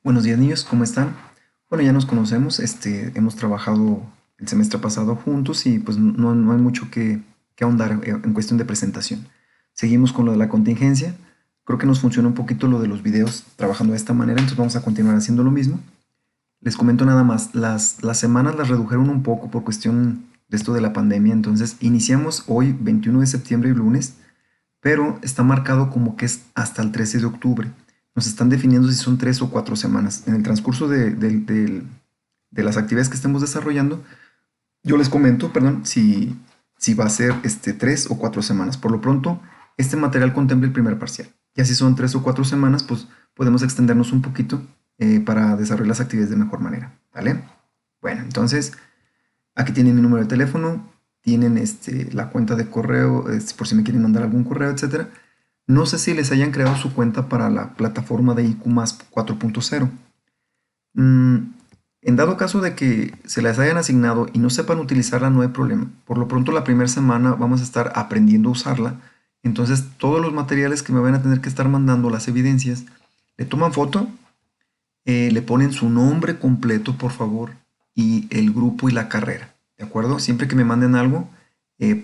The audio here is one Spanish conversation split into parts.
Buenos días niños, ¿cómo están? Bueno, ya nos conocemos, hemos trabajado el semestre pasado juntos y pues no hay mucho que ahondar en cuestión de presentación. Seguimos con lo de la contingencia, creo que nos funciona un poquito lo de los videos trabajando de esta manera, entonces vamos a continuar haciendo lo mismo. Les comento nada más, las semanas las redujeron un poco por cuestión de esto de la pandemia, entonces iniciamos hoy 21 de septiembre y lunes, pero está marcado como que es hasta el 13 de octubre. Nos están definiendo si son 3 o 4 semanas. En el transcurso de las actividades que estemos desarrollando, yo les comento, perdón, si va a ser 3 o 4 semanas. Por lo pronto, este material contempla el primer parcial. Ya si son 3 o 4 semanas, pues podemos extendernos un poquito para desarrollar las actividades de mejor manera. ¿Vale? Bueno, entonces, aquí tienen mi número de teléfono, tienen la cuenta de correo, por si me quieren mandar algún correo, etcétera. No sé si les hayan creado su cuenta para la plataforma de IQ más 4.0. Mm, en dado caso de que se las hayan asignado y no sepan utilizarla, no hay problema. Por lo pronto, la primera semana vamos a estar aprendiendo a usarla. Entonces, todos los materiales que me van a tener que estar mandando, las evidencias, le toman foto, le ponen su nombre completo, por favor, y el grupo y la carrera, ¿de acuerdo? Siempre que me manden algo,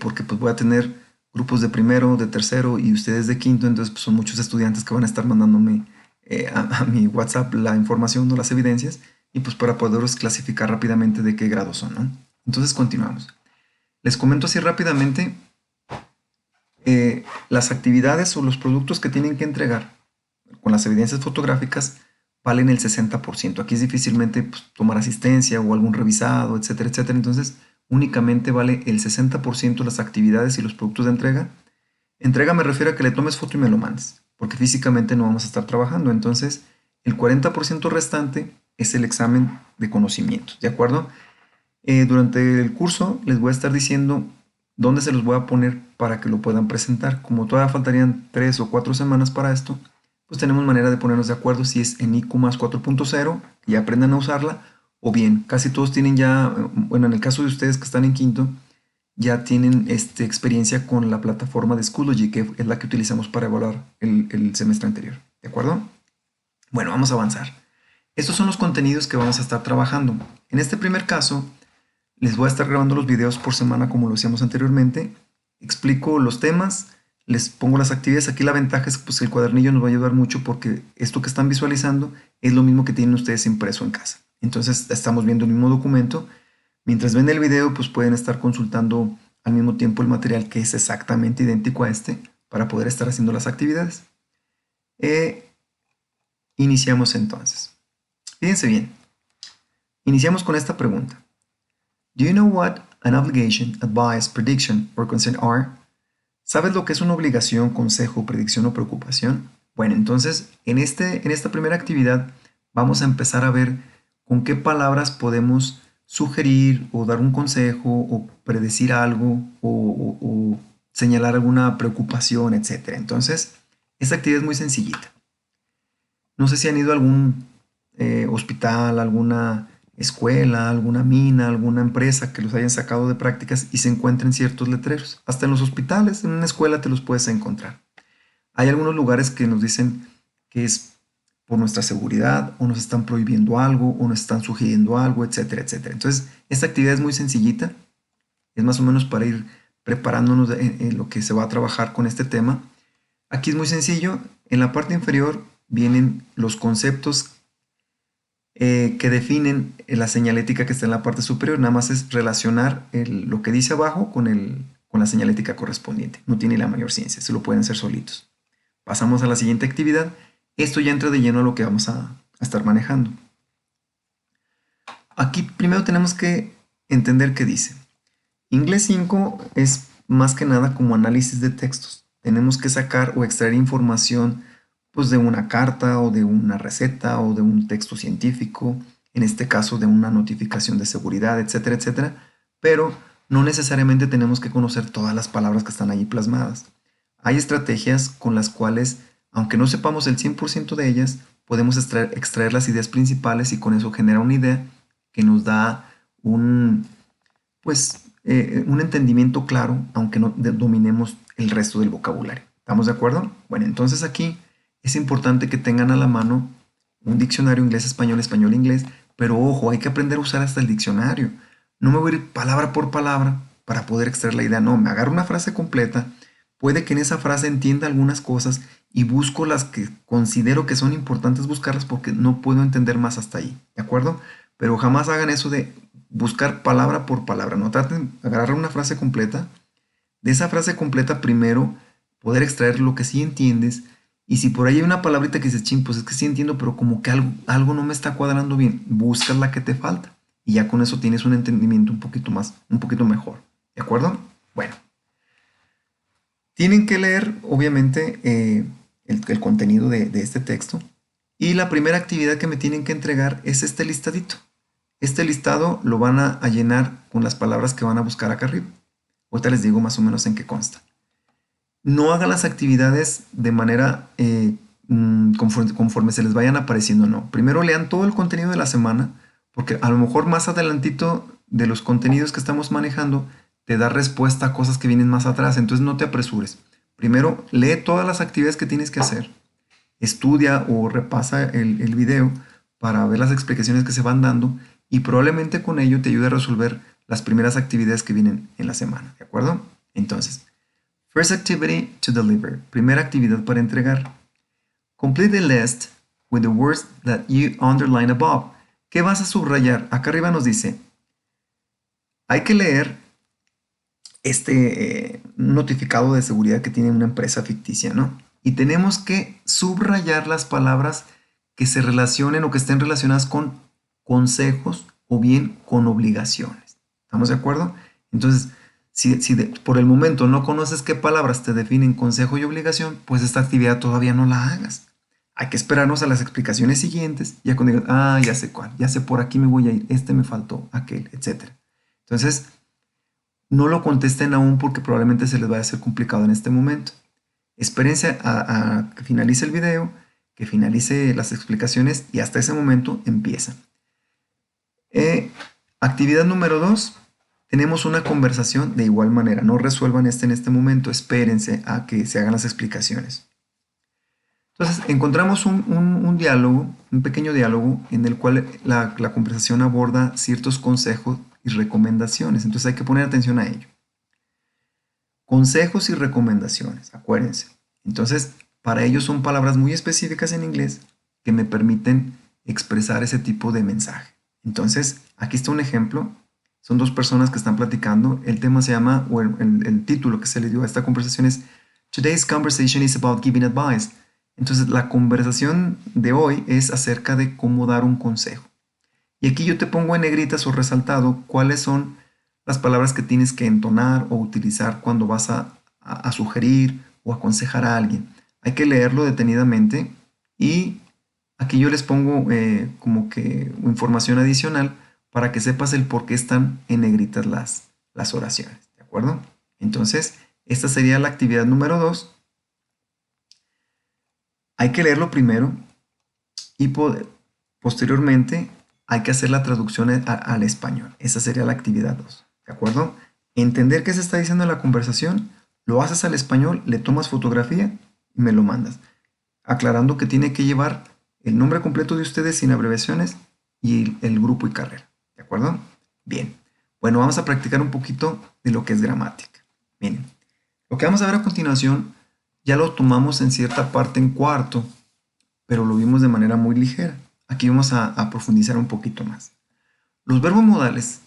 porque pues voy a tener grupos de primero, de tercero y ustedes de quinto, entonces pues, son muchos estudiantes que van a estar mandándome a mi WhatsApp la información o las evidencias, y pues para poderlos clasificar rápidamente de qué grado son, ¿no? Entonces continuamos. Les comento así rápidamente las actividades o los productos que tienen que entregar con las evidencias fotográficas valen el 60%. Aquí es difícilmente pues, tomar asistencia o algún revisado, etcétera, etcétera. Entonces, únicamente vale el 60% las actividades y los productos de entrega. Entrega me refiero a que le tomes foto y me lo mandes, porque físicamente no vamos a estar trabajando. Entonces, el 40% restante es el examen de conocimientos, ¿de acuerdo? Durante el curso les voy a estar diciendo dónde se los voy a poner para que lo puedan presentar. Como todavía faltarían 3 o 4 semanas para esto, pues tenemos manera de ponernos de acuerdo si es en IQ más 4.0, que ya aprendan a usarla, o bien, casi todos tienen ya, bueno, en el caso de ustedes que están en quinto, ya tienen experiencia con la plataforma de Schoology, que es la que utilizamos para evaluar el semestre anterior. ¿De acuerdo? Bueno, vamos a avanzar. Estos son los contenidos que vamos a estar trabajando. En este primer caso, les voy a estar grabando los videos por semana como lo hacíamos anteriormente. Explico los temas, les pongo las actividades. Aquí la ventaja es que pues, el cuadernillo nos va a ayudar mucho porque esto que están visualizando es lo mismo que tienen ustedes impreso en casa. Entonces estamos viendo el mismo documento. Mientras ven el video, pues pueden estar consultando al mismo tiempo el material que es exactamente idéntico a este para poder estar haciendo las actividades. Iniciamos entonces. Fíjense bien. Iniciamos con esta pregunta. Do you know what an obligation, advice, prediction or concern are? ¿Sabes lo que es una obligación, consejo, predicción o preocupación? Bueno, entonces en esta primera actividad vamos a empezar a ver con qué palabras podemos sugerir o dar un consejo o predecir algo o señalar alguna preocupación, etc. Entonces, esta actividad es muy sencillita. No sé si han ido a algún hospital, alguna escuela, alguna mina, alguna empresa que los hayan sacado de prácticas y se encuentren ciertos letreros. Hasta en los hospitales, en una escuela te los puedes encontrar. Hay algunos lugares que nos dicen que es por nuestra seguridad o nos están prohibiendo algo o nos están sugiriendo algo, etcétera, etcétera. Entonces, esta actividad es muy sencillita. Es más o menos para ir preparándonos en lo que se va a trabajar con este tema. Aquí es muy sencillo. En la parte inferior vienen los conceptos que definen la señalética que está en la parte superior. Nada más es relacionar lo que dice abajo con la señalética correspondiente. No tiene la mayor ciencia, se lo pueden hacer solitos. Pasamos a la siguiente actividad. Esto ya entra de lleno a lo que vamos a estar manejando. Aquí primero tenemos que entender qué dice. Inglés 5 es más que nada como análisis de textos. Tenemos que sacar o extraer información pues, de una carta o de una receta o de un texto científico, en este caso de una notificación de seguridad, etcétera, etcétera, pero no necesariamente tenemos que conocer todas las palabras que están ahí plasmadas. Hay estrategias con las cuales, aunque no sepamos el 100% de ellas, podemos extraer las ideas principales y con eso genera una idea que nos da un entendimiento claro, aunque no dominemos el resto del vocabulario. ¿Estamos de acuerdo? Bueno, entonces aquí es importante que tengan a la mano un diccionario inglés-español, español-inglés, pero ojo, hay que aprender a usar hasta el diccionario. No me voy a ir palabra por palabra para poder extraer la idea, no, me agarro una frase completa, puede que en esa frase entienda algunas cosas y busco las que considero que son importantes buscarlas porque no puedo entender más hasta ahí, ¿de acuerdo? Pero jamás hagan eso de buscar palabra por palabra, no traten de agarrar una frase completa, de esa frase completa primero poder extraer lo que sí entiendes y si por ahí hay una palabrita que dices, ching, pues es que sí entiendo, pero como que algo no me está cuadrando bien, buscas la que te falta y ya con eso tienes un entendimiento un poquito más, un poquito mejor, ¿de acuerdo? Bueno, tienen que leer obviamente el contenido de este texto y la primera actividad que me tienen que entregar es este listadito. Este listado lo van a llenar con las palabras que van a buscar acá arriba. Ahorita les digo más o menos en qué consta. No hagan las actividades de manera conforme se les vayan apareciendo, no. Primero lean todo el contenido de la semana, porque a lo mejor más adelantito de los contenidos que estamos manejando te da respuesta a cosas que vienen más atrás, entonces no te apresures. Primero lee todas las actividades que tienes que hacer, estudia o repasa el video para ver las explicaciones que se van dando y probablemente con ello te ayude a resolver las primeras actividades que vienen en la semana, ¿de acuerdo? Entonces, first activity to deliver. Primera actividad para entregar. Complete the list with the words that you underline above. ¿Qué vas a subrayar? Acá arriba nos dice, hay que leer este notificado de seguridad que tiene una empresa ficticia, ¿no? Y tenemos que subrayar las palabras que se relacionen o que estén relacionadas con consejos o bien con obligaciones. ¿Estamos de acuerdo? Entonces, si por el momento no conoces qué palabras te definen consejo y obligación, pues esta actividad todavía no la hagas. Hay que esperarnos a las explicaciones siguientes, ya cuando digas, ya sé cuál, ya sé por aquí me voy a ir, este me faltó, aquel, etc. Entonces, no lo contesten aún porque probablemente se les vaya a hacer complicado en este momento. Espérense a que finalice el video, que finalice las explicaciones y hasta ese momento empieza. Actividad número 2. Tenemos una conversación de igual manera. No resuelvan en este momento. Espérense a que se hagan las explicaciones. Entonces, encontramos un diálogo, un pequeño diálogo en el cual la conversación aborda ciertos consejos y recomendaciones. Entonces hay que poner atención a ello. Consejos y recomendaciones, acuérdense. Entonces, para ello son palabras muy específicas en inglés que me permiten expresar ese tipo de mensaje. Entonces, aquí está un ejemplo. Son dos personas que están platicando. El tema se llama, o el título que se le dio a esta conversación es Today's conversation is about giving advice. Entonces, la conversación de hoy es acerca de cómo dar un consejo. Y aquí yo te pongo en negritas o resaltado cuáles son las palabras que tienes que entonar o utilizar cuando vas a sugerir o aconsejar a alguien. Hay que leerlo detenidamente y aquí yo les pongo como que información adicional para que sepas el por qué están en negritas las oraciones, ¿de acuerdo? Entonces, esta sería la actividad número 2. Hay que leerlo primero y posteriormente hay que hacer la traducción al español. Esa sería la actividad 2, ¿de acuerdo? Entender qué se está diciendo en la conversación, lo haces al español, le tomas fotografía y me lo mandas. Aclarando que tiene que llevar el nombre completo de ustedes sin abreviaciones y el grupo y carrera, ¿de acuerdo? Bien, bueno, vamos a practicar un poquito de lo que es gramática. Miren, lo que vamos a ver a continuación ya lo tomamos en cierta parte en cuarto, pero lo vimos de manera muy ligera. Aquí vamos a profundizar un poquito más. Los verbos modales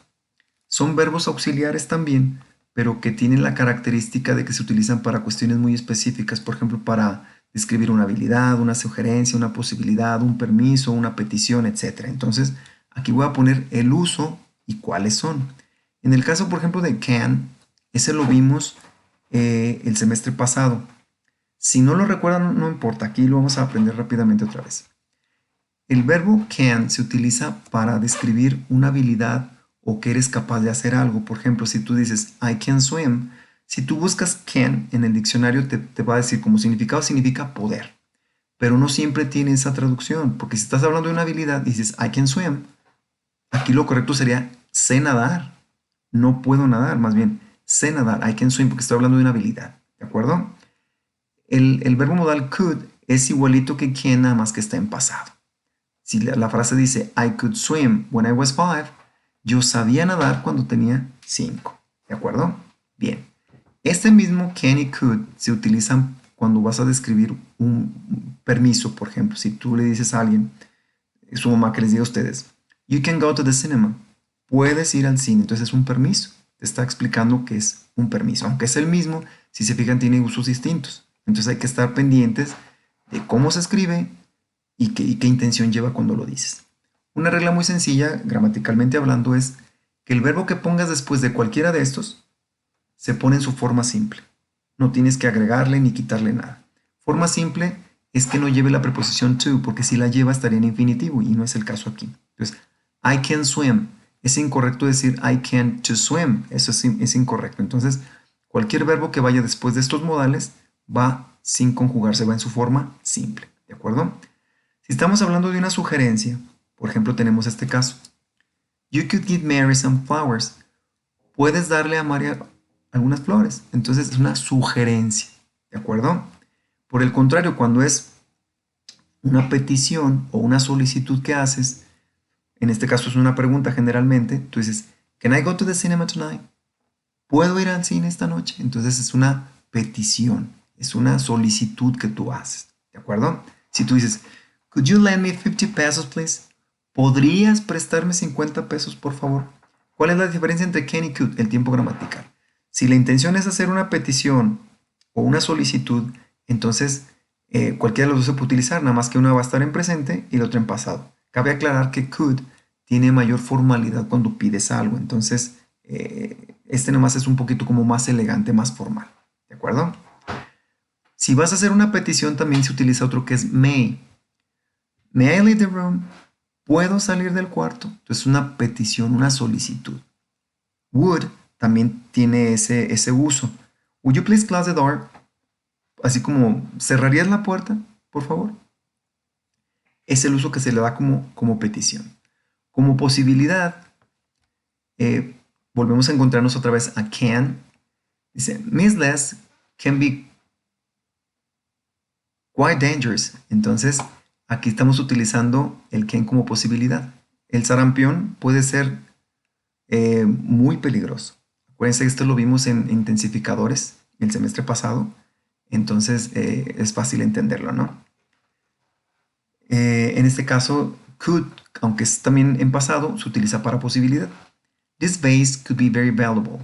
son verbos auxiliares también, pero que tienen la característica de que se utilizan para cuestiones muy específicas, por ejemplo, para describir una habilidad, una sugerencia, una posibilidad, un permiso, una petición, etc. Entonces, aquí voy a poner el uso y cuáles son. En el caso, por ejemplo, de can, ese lo vimos el semestre pasado. Si no lo recuerdan, no importa, aquí lo vamos a aprender rápidamente otra vez. El verbo can se utiliza para describir una habilidad o que eres capaz de hacer algo. Por ejemplo, si tú dices I can swim, si tú buscas can en el diccionario te va a decir como significado significa poder, pero no siempre tiene esa traducción, porque si estás hablando de una habilidad y dices I can swim, aquí lo correcto sería sé nadar, no puedo nadar, más bien sé nadar, I can swim, porque estoy hablando de una habilidad, ¿de acuerdo? El verbo modal could es igualito que can, nada más que está en pasado. Si la frase dice I could swim when I was 5, yo sabía nadar cuando tenía 5. ¿De acuerdo? Bien. Este mismo can y could se utilizan cuando vas a describir un permiso. Por ejemplo, si tú le dices a alguien, su mamá que les diga a ustedes, you can go to the cinema. Puedes ir al cine. Entonces es un permiso. Te está explicando que es un permiso. Aunque es el mismo, si se fijan, tiene usos distintos. Entonces hay que estar pendientes de cómo se escribe y qué intención lleva cuando lo dices. Una regla muy sencilla, gramaticalmente hablando, es que el verbo que pongas después de cualquiera de estos se pone en su forma simple. No tienes que agregarle ni quitarle nada. Forma simple es que no lleve la preposición to, porque si la lleva estaría en infinitivo y no es el caso aquí. Entonces, I can swim. Es incorrecto decir I can to swim. Eso es incorrecto. Entonces, cualquier verbo que vaya después de estos modales va sin conjugarse, va en su forma simple. ¿De acuerdo? Si estamos hablando de una sugerencia, por ejemplo, tenemos este caso. You could give Mary some flowers. Puedes darle a María algunas flores. Entonces es una sugerencia. ¿De acuerdo? Por el contrario, cuando es una petición o una solicitud que haces, en este caso es una pregunta generalmente, tú dices, Can I go to the cinema tonight? ¿Puedo ir al cine esta noche? Entonces es una petición, es una solicitud que tú haces. ¿De acuerdo? Si tú dices, Could you lend me 50 pesos, please? ¿Podrías prestarme 50 pesos, por favor? ¿Cuál es la diferencia entre can y could? El tiempo gramatical. Si la intención es hacer una petición o una solicitud, entonces cualquiera de los dos se puede utilizar, nada más que una va a estar en presente y la otra en pasado. Cabe aclarar que could tiene mayor formalidad cuando pides algo, entonces este nomás es un poquito como más elegante, más formal. ¿De acuerdo? Si vas a hacer una petición, también se utiliza otro que es may. May I leave the room? ¿Puedo salir del cuarto? Entonces, una petición, una solicitud. Would también tiene ese uso. Would you please close the door? Así como, ¿cerrarías la puerta, por favor? Es el uso que se le da como petición. Como posibilidad, volvemos a encontrarnos otra vez a can. Dice, Miss Les can be quite dangerous. Entonces, aquí estamos utilizando el can como posibilidad. El sarampión puede ser muy peligroso. Acuérdense que esto lo vimos en intensificadores el semestre pasado. Entonces, es fácil entenderlo, ¿no? En este caso, could, aunque es también en pasado, se utiliza para posibilidad. This vase could be very valuable.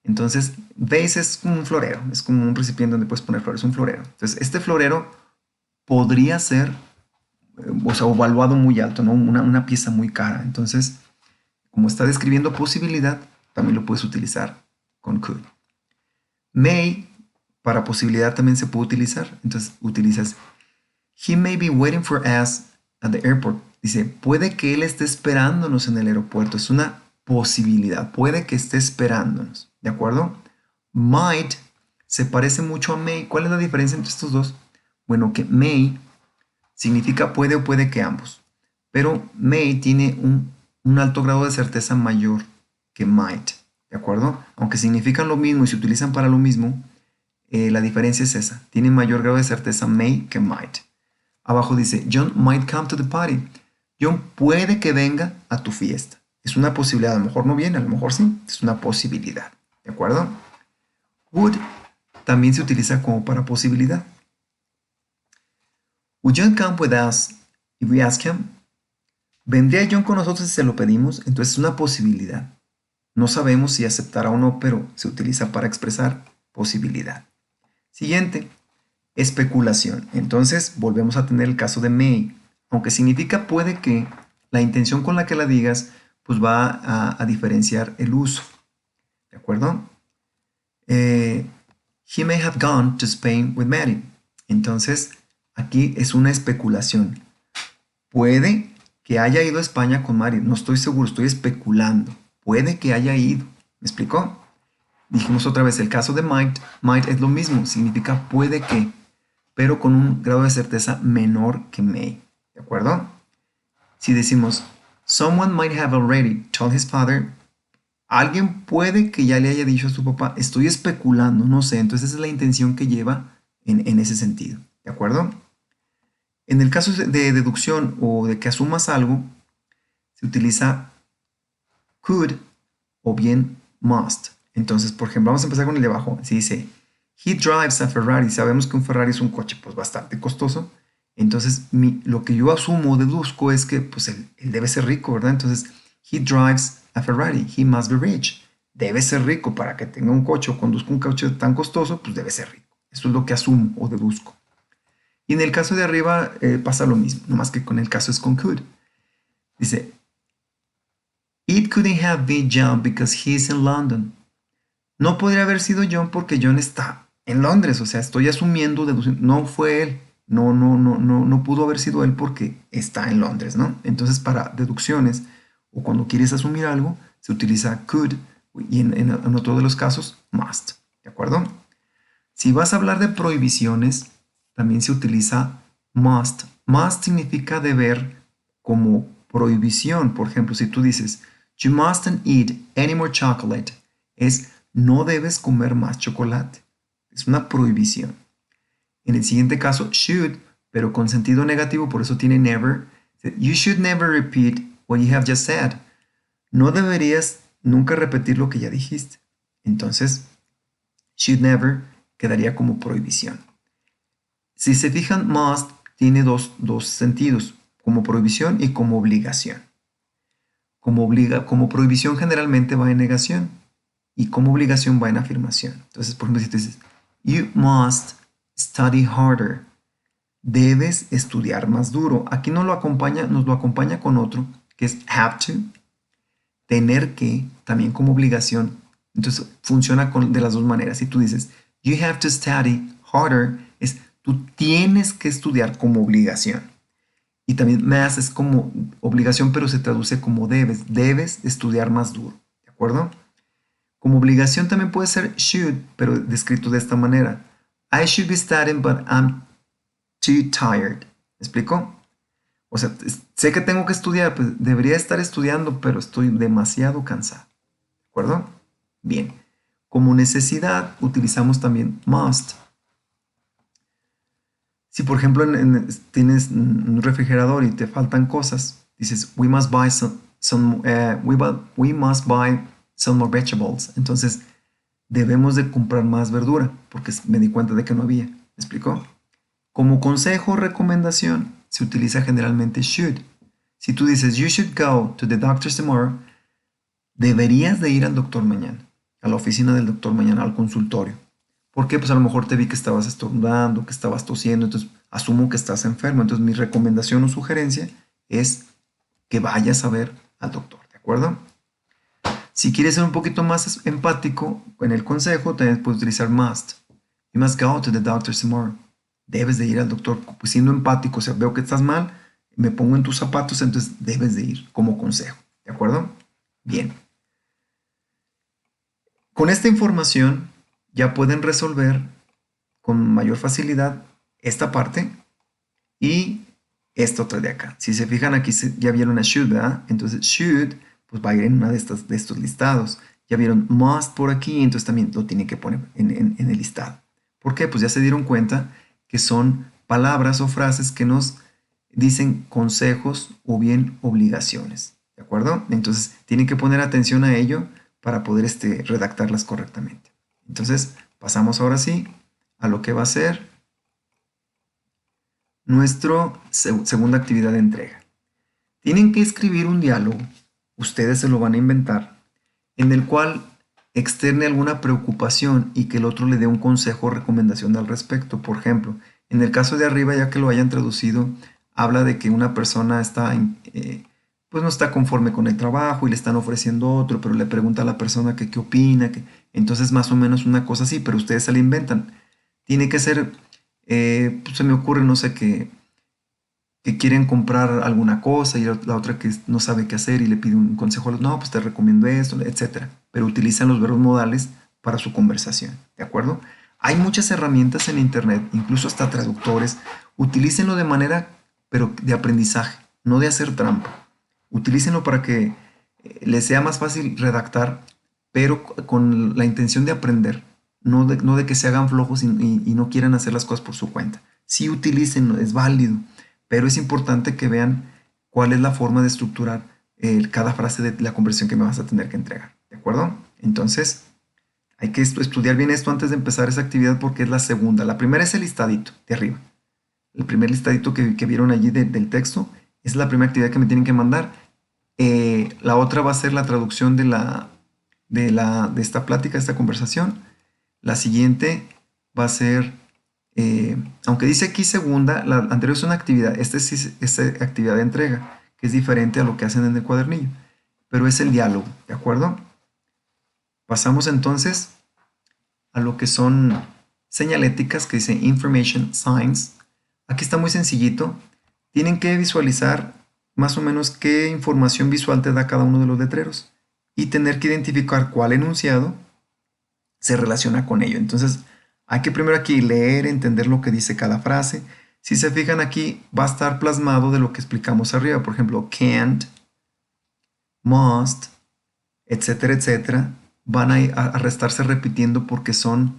Entonces, vase es como un florero, es como un recipiente donde puedes poner flores, un florero. Entonces, este florero podría ser, o sea, evaluado muy alto, ¿no? Una pieza muy cara. Entonces, como está describiendo posibilidad, también lo puedes utilizar con could. May, para posibilidad también se puede utilizar. Entonces, utilizas He may be waiting for us at the airport. Dice, puede que él esté esperándonos en el aeropuerto. Es una posibilidad. Puede que esté esperándonos. ¿De acuerdo? Might se parece mucho a may. ¿Cuál es la diferencia entre estos dos? Bueno, que may significa puede o puede que ambos. Pero may tiene un alto grado de certeza mayor que might. ¿De acuerdo? Aunque significan lo mismo y se utilizan para lo mismo, la diferencia es esa. Tiene mayor grado de certeza may que might. Abajo dice, John might come to the party. John puede que venga a tu fiesta. Es una posibilidad. A lo mejor no viene, a lo mejor sí. Es una posibilidad. ¿De acuerdo? Would también se utiliza como para posibilidad. Would John come with us if we ask him? ¿Vendría John con nosotros si se lo pedimos? Entonces es una posibilidad. No sabemos si aceptará o no, pero se utiliza para expresar posibilidad. Siguiente. Especulación. Entonces volvemos a tener el caso de may. Aunque significa puede que, la intención con la que la digas pues va a diferenciar el uso. ¿De acuerdo? He may have gone to Spain with Mary. Entonces aquí es una especulación. Puede que haya ido a España con Mary. No estoy seguro, estoy especulando. Puede que haya ido. ¿Me explicó? Dijimos otra vez el caso de might. Might es lo mismo, significa puede que, pero con un grado de certeza menor que may. ¿De acuerdo? Si decimos, someone might have already told his father, alguien puede que ya le haya dicho a su papá, estoy especulando, no sé. Entonces esa es la intención que lleva en ese sentido. ¿De acuerdo? En el caso de deducción o de que asumas algo, se utiliza could o bien must. Entonces, por ejemplo, vamos a empezar con el de abajo. Si dice, he drives a Ferrari, sabemos que un Ferrari es un coche pues bastante costoso. Entonces, lo que yo asumo o deduzco es que pues él debe ser rico, ¿verdad? Entonces, he drives a Ferrari, he must be rich. Debe ser rico para que tenga un coche o conduzca un coche tan costoso, pues debe ser rico. Eso es lo que asumo o deduzco. Y en el caso de arriba pasa lo mismo, nomás que con el caso es con could. Dice, it couldn't have been John because he's in London. No podría haber sido John porque John está en Londres, o sea, estoy asumiendo, deduciendo, no fue él, no pudo haber sido él porque está en Londres, ¿no? Entonces, para deducciones o cuando quieres asumir algo, se utiliza could y en otro de los casos, must, ¿de acuerdo? Si vas a hablar de prohibiciones, también se utiliza must. Must significa deber como prohibición. Por ejemplo, si tú dices, you mustn't eat any more chocolate, es no debes comer más chocolate. Es una prohibición. En el siguiente caso, should, pero con sentido negativo, por eso tiene never. You should never repeat what you have just said. No deberías nunca repetir lo que ya dijiste. Entonces, should never quedaría como prohibición. Si se fijan, must tiene dos sentidos, como prohibición y como obligación. Como prohibición generalmente va en negación y como obligación va en afirmación. Entonces, por ejemplo, si tú dices, you must study harder, debes estudiar más duro. Aquí nos lo acompaña con otro, que es have to, tener que, también como obligación. Entonces, funciona de las dos maneras. Si tú dices, you have to study harder, es tú tienes que estudiar como obligación. Y también must es como obligación, pero se traduce como debes. Debes estudiar más duro. ¿De acuerdo? Como obligación también puede ser should, pero descrito de esta manera. I should be studying, but I'm too tired. ¿Me explico? O sea, sé que tengo que estudiar, pues debería estar estudiando, pero estoy demasiado cansado. ¿De acuerdo? Bien. Como necesidad utilizamos también must. Si por ejemplo tienes un refrigerador y te faltan cosas, dices, we must buy we must buy some more vegetables. Entonces, debemos de comprar más verdura, porque me di cuenta de que no había. ¿Me explicó? Como consejo o recomendación, se utiliza generalmente should. Si tú dices, you should go to the doctor tomorrow, deberías de ir al doctor mañana, a la oficina del doctor mañana, al consultorio. ¿Por qué? Pues a lo mejor te vi que estabas estornudando, que estabas tosiendo, entonces asumo que estás enfermo. Entonces mi recomendación o sugerencia es que vayas a ver al doctor, ¿de acuerdo? Si quieres ser un poquito más empático en el consejo, también puedes utilizar must. You must go to the doctor tomorrow. Debes de ir al doctor, pues siendo empático, o sea, veo que estás mal, me pongo en tus zapatos, entonces debes de ir como consejo, ¿de acuerdo? Bien. Con esta información ya pueden resolver con mayor facilidad esta parte y esta otra de acá. Si se fijan aquí ya vieron a should, ¿verdad? Entonces should pues va a ir en una de estos listados. Ya vieron must por aquí, entonces también lo tienen que poner en el listado. ¿Por qué? Pues ya se dieron cuenta que son palabras o frases que nos dicen consejos o bien obligaciones. ¿De acuerdo? Entonces tienen que poner atención a ello para poder redactarlas correctamente. Entonces pasamos ahora sí a lo que va a ser nuestra segunda actividad de entrega. Tienen que escribir un diálogo, ustedes se lo van a inventar, en el cual externe alguna preocupación y que el otro le dé un consejo o recomendación al respecto. Por ejemplo, en el caso de arriba, ya que lo hayan traducido, habla de que una persona pues no está conforme con el trabajo y le están ofreciendo otro, pero le pregunta a la persona que qué opina, entonces más o menos una cosa así, pero ustedes se la inventan. Tiene que ser, pues se me ocurre, no sé, que quieren comprar alguna cosa y la otra que no sabe qué hacer y le pide un consejo a los, no, pues te recomiendo esto, etcétera. Pero utilizan los verbos modales para su conversación, ¿de acuerdo? Hay muchas herramientas en internet, incluso hasta traductores. Utilícenlo de manera, pero de aprendizaje, no de hacer trampa. Utilícenlo para que les sea más fácil redactar, pero con la intención de aprender, no de que se hagan flojos y no quieran hacer las cosas por su cuenta. Sí, utilícenlo, es válido, pero es importante que vean cuál es la forma de estructurar cada frase de la conversación que me vas a tener que entregar, ¿de acuerdo? Entonces, hay que estudiar bien esto antes de empezar esa actividad porque es la segunda. La primera es el listadito de arriba. El primer listadito que vieron allí del texto es la primera actividad que me tienen que mandar. La otra va a ser la traducción de esta plática, de esta conversación. La siguiente va a ser, aunque dice aquí segunda, la anterior es una actividad. Esta es actividad de entrega, que es diferente a lo que hacen en el cuadernillo. Pero es el diálogo, ¿de acuerdo? Pasamos entonces a lo que son señaléticas, que dice Information Signs. Aquí está muy sencillito. Tienen que visualizar más o menos qué información visual te da cada uno de los letreros y tener que identificar cuál enunciado se relaciona con ello. Entonces, hay que primero aquí leer, entender lo que dice cada frase. Si se fijan aquí, va a estar plasmado de lo que explicamos arriba. Por ejemplo, can't, must, etcétera, etcétera. Van a estarse repitiendo porque son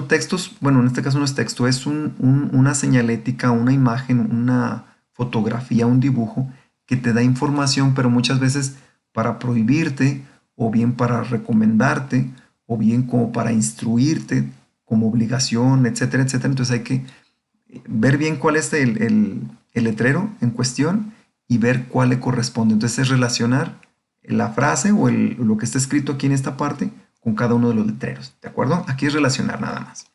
textos, bueno, en este caso no es texto, es una señalética, una imagen, una fotografía, un dibujo que te da información, pero muchas veces para prohibirte, o bien para recomendarte, o bien como para instruirte, como obligación, etcétera, etcétera. Entonces hay que ver bien cuál es el letrero en cuestión y ver cuál le corresponde. Entonces es relacionar la frase o lo que está escrito aquí en esta parte con cada uno de los letreros, ¿de acuerdo? Aquí es relacionar nada más.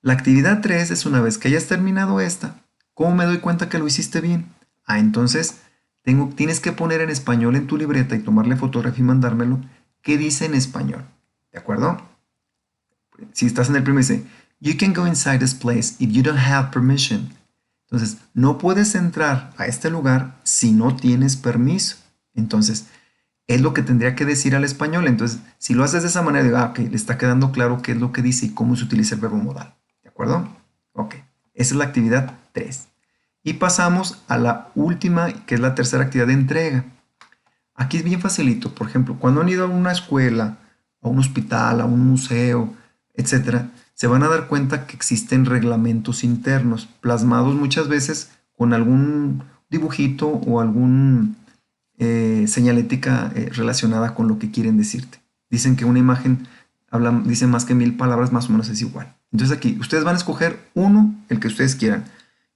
La actividad 3 es una vez que hayas terminado esta, ¿cómo me doy cuenta que lo hiciste bien? Entonces tienes que poner en español en tu libreta y tomarle fotografía y mandármelo qué dice en español, ¿de acuerdo? Si estás en el primer dice, you can go inside this place if you don't have permission. Entonces, no puedes entrar a este lugar si no tienes permiso. Entonces, es lo que tendría que decir al español. Entonces, si lo haces de esa manera, digo, ok, le está quedando claro qué es lo que dice y cómo se utiliza el verbo modal. ¿De acuerdo? Ok, esa es la actividad 3. Y pasamos a la última, que es la tercera actividad de entrega. Aquí es bien facilito. Por ejemplo, cuando han ido a una escuela, a un hospital, a un museo, etcétera, se van a dar cuenta que existen reglamentos internos, plasmados muchas veces con algún dibujito o algún señalética relacionada con lo que quieren decirte. Dicen que una imagen dice más que 1000 palabras, más o menos es igual. Entonces aquí, ustedes van a escoger uno, el que ustedes quieran.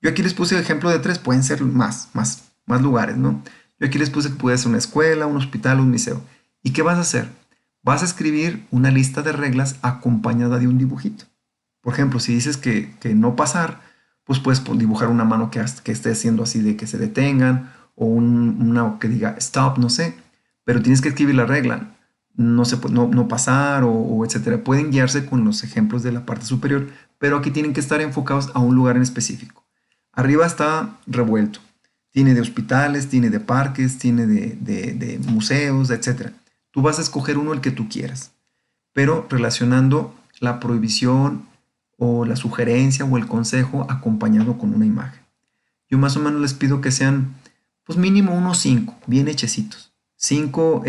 Yo aquí les puse el ejemplo de 3, pueden ser más lugares, ¿no? Yo aquí les puse que puede ser una escuela, un hospital, un museo. ¿Y qué vas a hacer? Vas a escribir una lista de reglas acompañada de un dibujito. Por ejemplo, si dices que no pasar, pues puedes dibujar una mano que esté haciendo así de que se detengan, o una que diga stop, no sé, pero tienes que escribir la regla, no pasar o etcétera. Pueden guiarse con los ejemplos de la parte superior, pero aquí tienen que estar enfocados a un lugar en específico. Arriba está revuelto, tiene de hospitales, tiene de parques, tiene de museos, etcétera. Tú vas a escoger uno el que tú quieras, pero relacionando la prohibición o la sugerencia o el consejo acompañado con una imagen. Yo más o menos les pido que sean pues mínimo unos 5, bien hechecitos. 5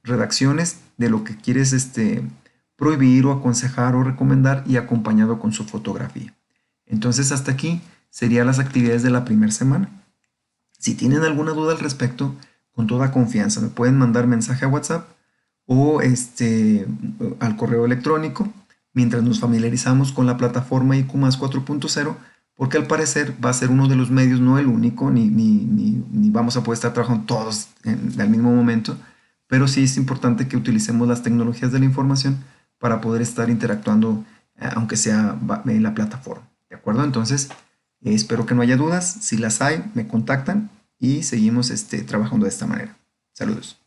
redacciones de lo que quieres prohibir o aconsejar o recomendar y acompañado con su fotografía. Entonces hasta aquí serían las actividades de la primera semana. Si tienen alguna duda al respecto, con toda confianza me pueden mandar mensaje a WhatsApp o al correo electrónico mientras nos familiarizamos con la plataforma IQ+ 4.0, porque al parecer va a ser uno de los medios, no el único, ni vamos a poder estar trabajando todos al mismo momento, pero sí es importante que utilicemos las tecnologías de la información para poder estar interactuando, aunque sea en la plataforma. ¿De acuerdo? Entonces, espero que no haya dudas. Si las hay, me contactan y seguimos trabajando de esta manera. Saludos.